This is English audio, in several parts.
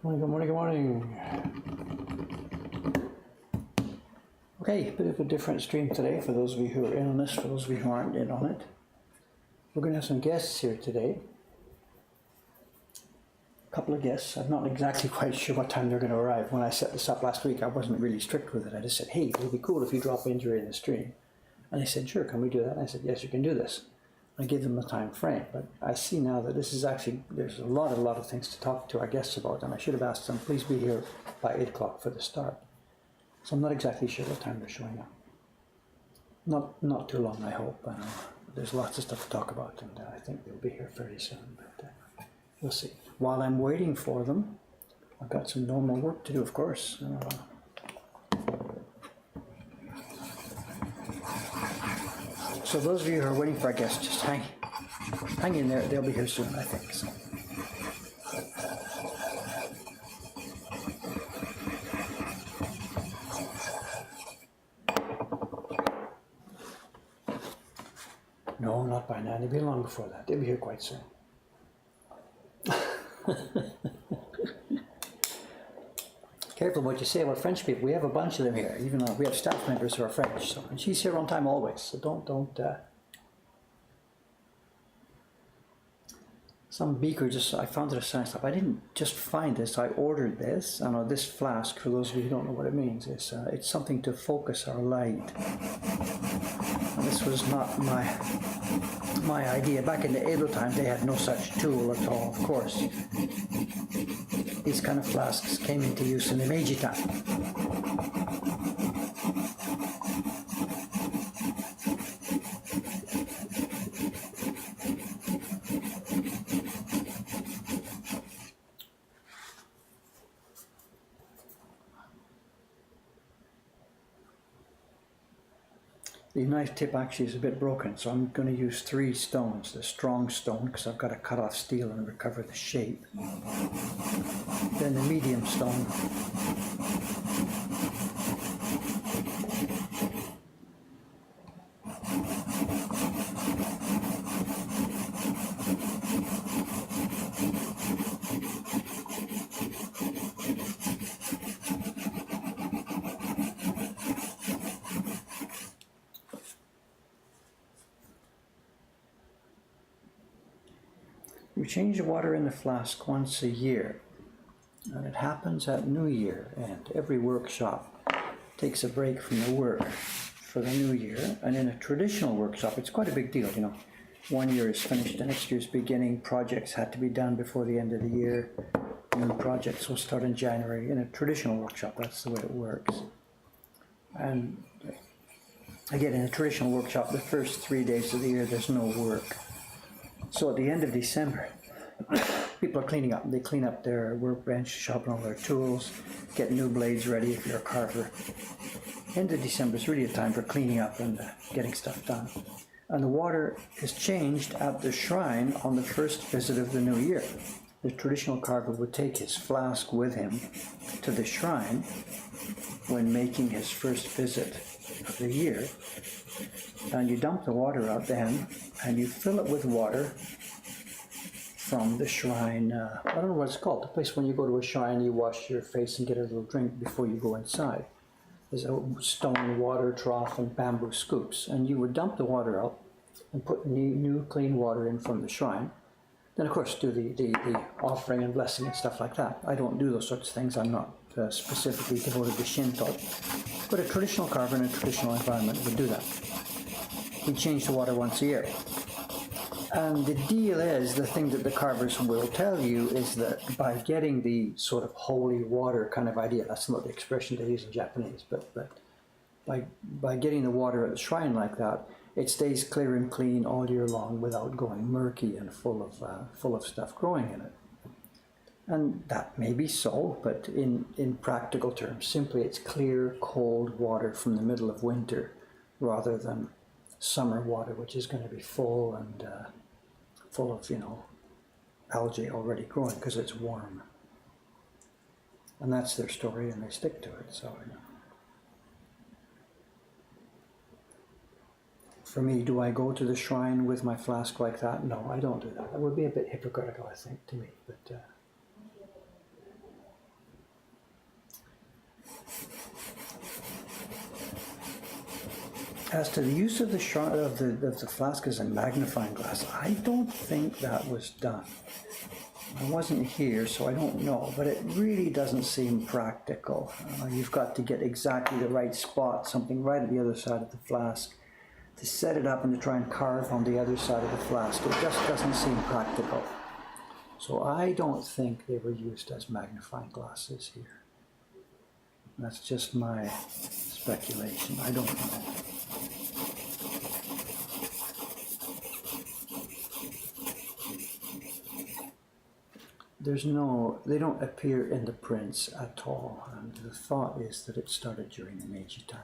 Good morning, good morning. Okay, a bit of a different stream today for those of you who are in on this, for those of you who aren't in on it. We're going to have some guests here today. A couple of guests. I'm not exactly quite sure what time they're going to arrive. When I set this up last week, I wasn't really strict with it. I just said, hey, it would be cool if you drop in during the stream. And they said, sure, can we do that? And I said, yes, you can do this. I gave them a time frame, but I see now that this is actually, there's a lot of things to talk to our guests about, and I should have asked them, please be here by 8 o'clock for the start. So I'm not exactly sure what time they're showing up. Not too long, I hope. There's lots of stuff to talk about, and I think they'll be here fairly soon, but we'll see. While I'm waiting for them, I've got some normal work to do, of course. So those of you who are waiting for our guests, just hang in there. They'll be here soon, I think. So. No, not by now. They'll be long before that. They'll be here quite soon. Careful what you say about French people. We have a bunch of them here. Even though we have staff members who are French. So, and she's here on time always. So don't. Some beaker I found it a science stuff. I didn't just find this. I ordered this. I know this flask. For those of you who don't know what it means, it's something to focus our light. And this was not my idea. Back in the Edo time, they had no such tool at all. Of course. These kind of flasks came into use in the Meiji time. The knife tip actually is a bit broken, so I'm going to use 3 stones. The strong stone, because I've got to cut off steel and recover the shape. Then the medium stone. We change the water in the flask once a year, and it happens at New Year, and every workshop takes a break from the work for the New Year. And in a traditional workshop, it's quite a big deal, you know. 1 year is finished, the next year's beginning. Projects had to be done before the end of the year. New projects will start in January. In a traditional workshop, that's the way it works. And again, in a traditional workshop, the first 3 days of the year, there's no work. So at the end of December, people are cleaning up. They clean up their workbench, sharpen all their tools, get new blades ready if you're a carver. End of December is really a time for cleaning up and getting stuff done. And the water is changed at the shrine on the first visit of the new year. The traditional carver would take his flask with him to the shrine when making his first visit of the year. And you dump the water out then, and you fill it with water from the shrine. I don't know what it's called. The place when you go to a shrine, you wash your face and get a little drink before you go inside. There's a stone water trough and bamboo scoops. And you would dump the water out and put new clean water in from the shrine. Then, of course, do the offering and blessing and stuff like that. I don't do those sorts of things. I'm not specifically devoted to Shinto. But a traditional carver in a traditional environment would do that. We change the water once a year. And the deal is, the thing that the carvers will tell you is that by getting the sort of holy water kind of idea, that's not the expression they use in Japanese, but by getting the water at the shrine like that, it stays clear and clean all year long without going murky and full of stuff growing in it. And that may be so, but in practical terms, simply it's clear, cold water from the middle of winter rather than summer water, which is going to be full and full of, you know, algae already growing because it's warm. And that's their story, and they stick to it. So, you know. For me, do I go to the shrine with my flask like that? No, I don't do that. That would be a bit hypocritical, I think, to me. But As to the use of the flask as a magnifying glass, I don't think that was done. I wasn't here, so I don't know, but it really doesn't seem practical. You've got to get exactly the right spot, something right at the other side of the flask, to set it up and to try and carve on the other side of the flask. It just doesn't seem practical. So I don't think they were used as magnifying glasses here. That's just my speculation. I don't know. They don't appear in the prints at all, and the thought is that it started during the Meiji time.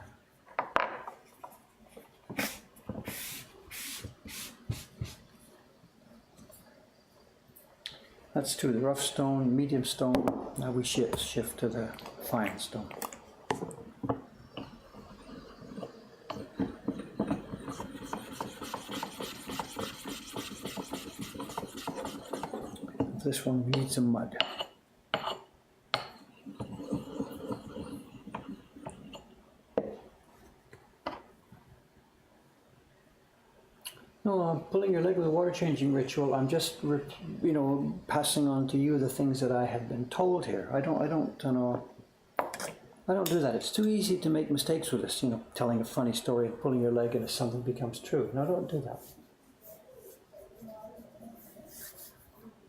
That's to the rough stone, medium stone. Now we shift to the fine stone. This one needs some mud. No, I'm pulling your leg with a water changing ritual. I'm just, passing on to you the things that I have been told here. I don't do that. It's too easy to make mistakes with this. Telling a funny story and pulling your leg and if something becomes true. No, don't do that.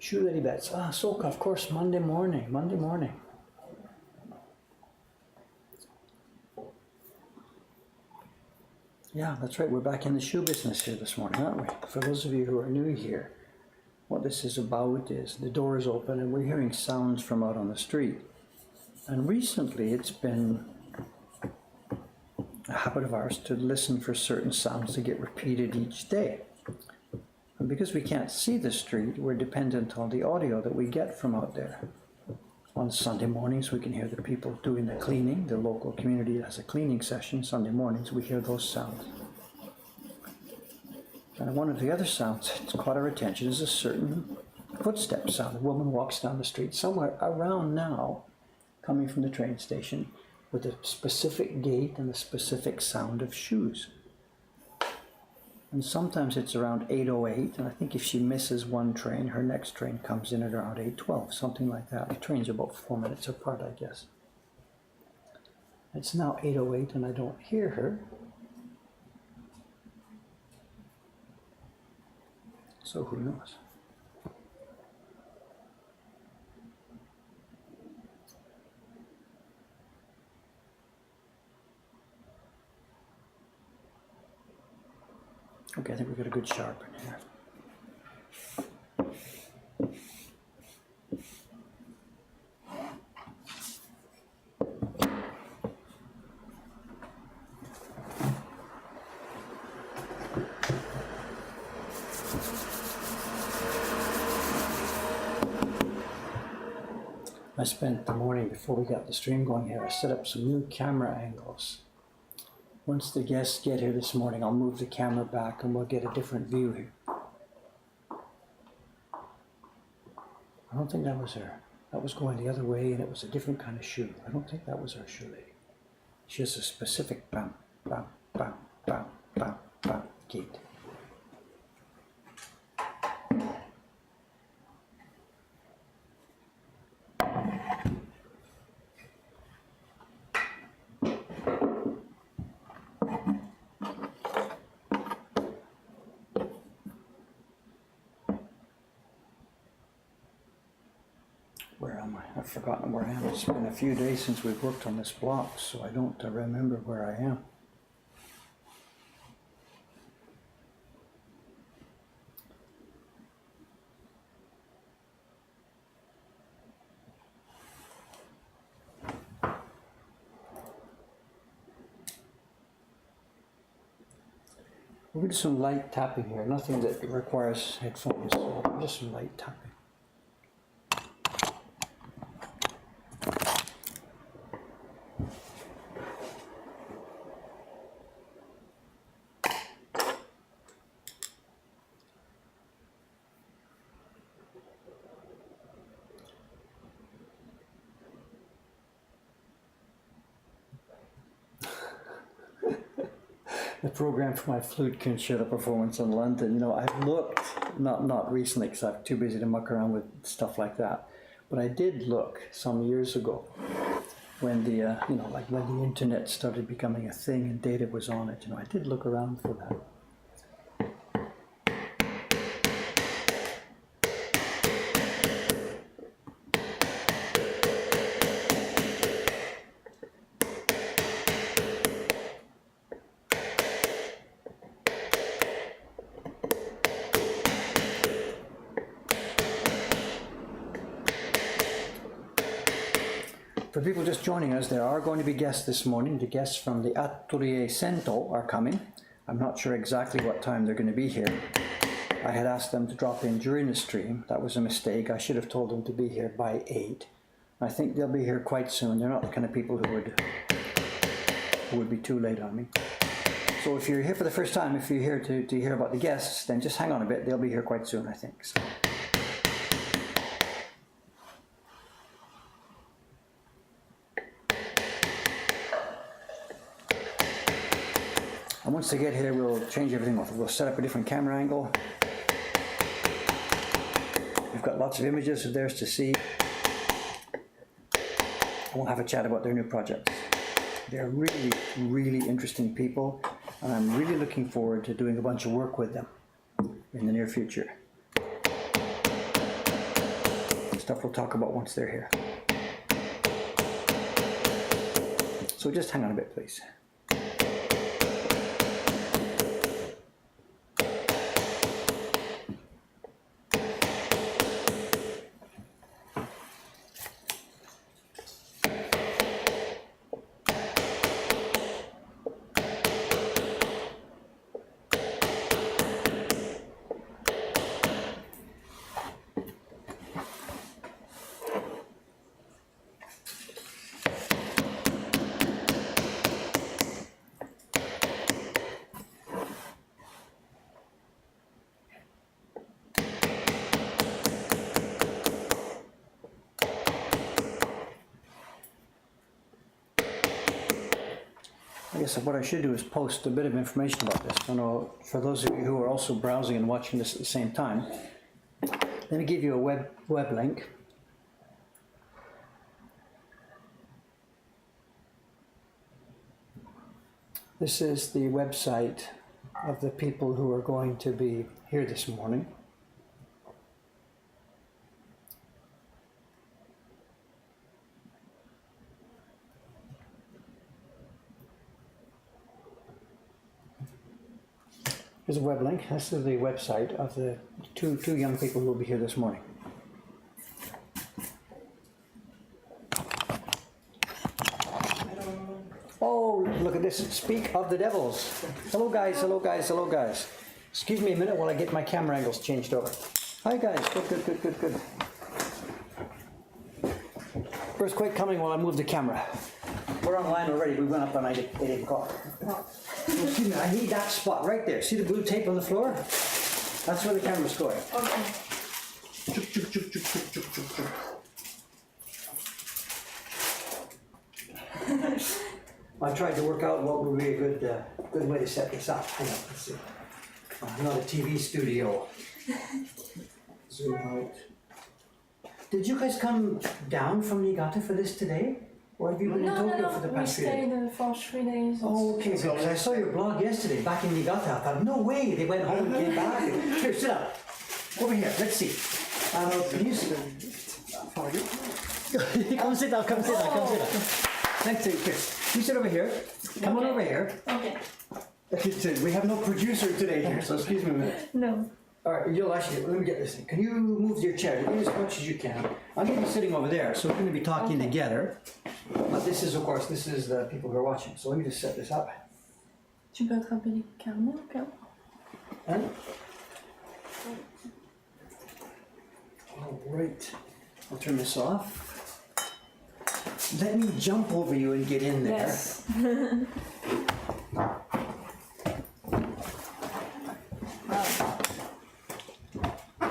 Shoe lady bets. Soka, of course, Monday morning. Yeah, that's right. We're back in the shoe business here this morning, aren't we? For those of you who are new here, what this is about is the door is open and we're hearing sounds from out on the street. And recently it's been a habit of ours to listen for certain sounds to get repeated each day. And because we can't see the street, we're dependent on the audio that we get from out there. On Sunday mornings, we can hear the people doing the cleaning. The local community has a cleaning session. Sunday mornings, we hear those sounds. And one of the other sounds that's caught our attention is a certain footstep sound. A woman walks down the street somewhere around now, coming from the train station, with a specific gait and a specific sound of shoes. And sometimes it's around 8:08, and I think if she misses one train, her next train comes in at around 8:12, something like that. The trains are about 4 minutes apart, I guess. It's now 8:08 and I don't hear her. So who knows? Okay, I think we've got a good sharpen here. I spent the morning before we got the stream going here, I set up some new camera angles. Once the guests get here this morning, I'll move the camera back and we'll get a different view here. I don't think that was her. That was going the other way and it was a different kind of shoe. I don't think that was our shoe lady. She has a specific bam, bam, bam, bam, bam, bam gait. Where am I? I've forgotten where I am. It's been a few days since we've worked on this block, so I don't remember where I am. We'll do some light tapping here, nothing that requires headphones, so just some light tapping. the program for my flute concerto performance in London. You know, I've looked, not recently because I'm too busy to muck around with stuff like that, but I did look some years ago when the, you know, like when the internet started becoming a thing and data was on it. You know, I did look around for that. For people just joining us, there are going to be guests this morning. The guests from the Atelier Sentô are coming. I'm not sure exactly what time they're going to be here. I had asked them to drop in during the stream. That was a mistake. I should have told them to be here by 8. I think they'll be here quite soon. They're not the kind of people who would be too late on me. So if you're here for the first time, if you're here to hear about the guests, then just hang on a bit. They'll be here quite soon, I think. So. And once they get here, we'll change everything off. We'll set up a different camera angle. We've got lots of images of theirs to see. And we'll have a chat about their new projects. They're really, really interesting people, and I'm really looking forward to doing a bunch of work with them in the near future. Stuff we'll talk about once they're here. So just hang on a bit, please. I guess what I should do is post a bit of information about this. I know for those of you who are also browsing and watching this at the same time, let me give you a web link. This is the website of the people who are going to be here this morning. Here's a web link. This is the website of the two young people who will be here this morning. Oh, look at this. Speak of the devils. Hello guys, hello guys, hello guys. Excuse me a minute while I get my camera angles changed over. Hi guys, good. Earthquake coming while I move the camera. We're online already. We went up on 8 o'clock. Excuse me, I need that spot right there. See the blue tape on the floor? That's where the camera's going. Okay. I tried to work out what would be a good way to set this up. Hang on, let's see. I'm not a TV studio. Zoom out. Did you guys come down from Niigata for this today? Or have you been in Tokyo for the past 3 days? We stayed for 3 days. Oh, okay, because I saw your blog yesterday back in Niigata. I thought, no way, they went home and came back. Here, sit up. Over here, let's see. Can you sit Come sit down. Thanks to you, Chris. You sit over here. Come on over here. Okay. We have no producer today here, so excuse me a minute. No. All right, you'll actually, let me get this thing. Can you move your chair as much as you can? I'm going to be sitting over there, so we're going to be talking together. But this is, of course, this is the people who are watching. So let me just set this up. Tu peux attraper les carnets au cas où? Hein? All right. I'll turn this off. Let me jump over you and get in there. Yes.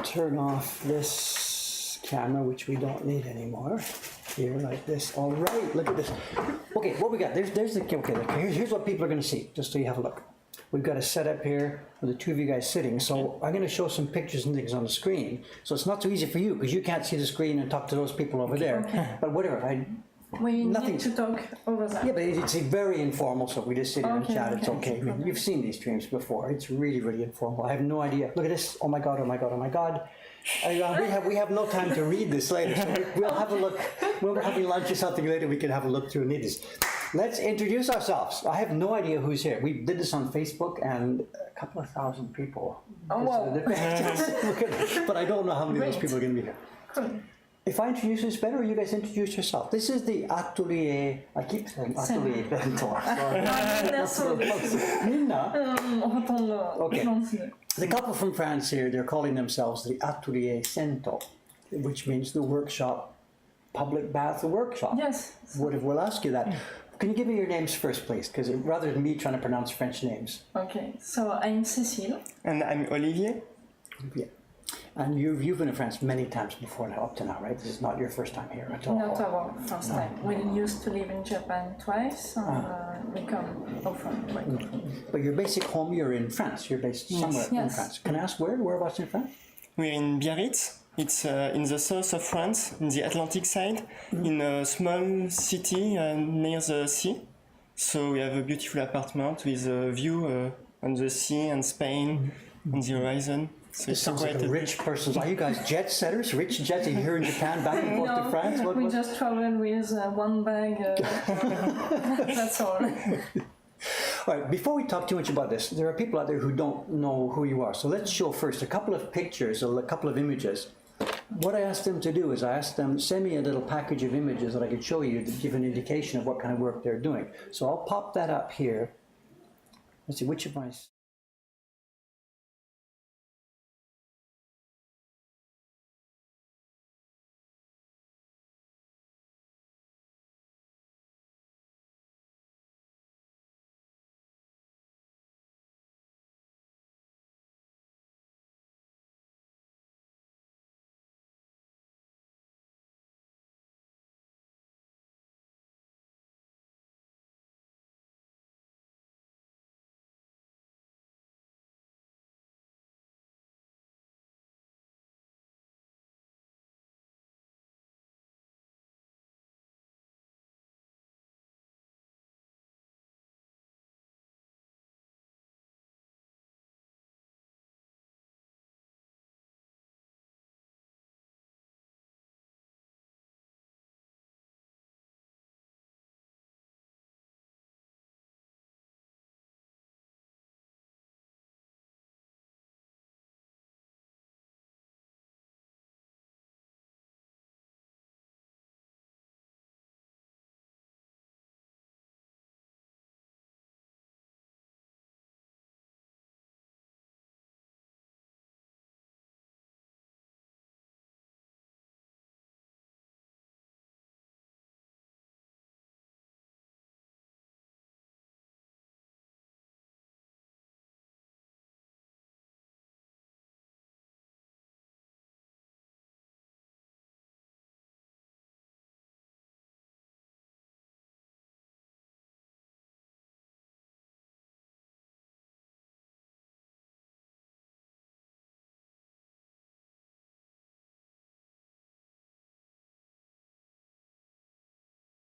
Turn off this camera, which we don't need anymore. Here, like this. All right, look at this. Okay, what we got? There's the. Okay, here's what people are going to see, just so you have a look. we've got a setup here with the two of you guys sitting. So I'm going to show some pictures and things on the screen. So it's not so easy for you because you can't see the screen and talk to those people over there. But whatever, We Nothing- need to talk over that. yeah, but it's very informal, so we just sit here and Okay, chat. It's okay. okay. I mean, you've seen these streams before. It's really, really informal. I have no idea. Look at this. Oh my God, oh my God, oh my God. We have no time to read this later, so we'll have a look. When we're having lunch or something later, we can have a look through and read this. Let's introduce ourselves. I have no idea who's here. We did this on Facebook and a couple of thousand people. Oh, wow. But I don't know how many of those Great. people are going to be here. Cool. If I introduce this better, or you guys introduce yourself. This is the Atelier. I keep saying Atelier Sentô. Minna. ほとんど Okay. フランスで The couple from France here, they're calling themselves the Atelier Sentô, which means the workshop, public bath workshop. Yes. We'll ask you that. Can you give me your names first, please? Because rather than me trying to pronounce French names. Okay, so I'm Cécile. And I'm Olivier. Yeah. And you've been in France many times before now, up to now, right? This is not your first time here at all. Not our first time. We used to live in Japan twice, and we come often. But your basic home, you're in France. You're based somewhere in Yes. France. Can I ask where? Whereabouts in France? We're in Biarritz. It's in the south of France, in the Atlantic side, in a small city near the sea. So we have a beautiful apartment with a view on the sea and Spain, on the horizon. So This it's sounds like a rich person. Are you guys jet setters? Rich jets? Are you here in Japan, back and forth to France? We just travel with one bag. That's all. All right, before we talk too much about this, there are people out there who don't know who you are. So let's show first a couple of pictures, a couple of images. What I asked them to do is I asked them, send me a little package of images that I could show you to give an indication of what kind of work they're doing. So I'll pop that up here. Let's see, which of my...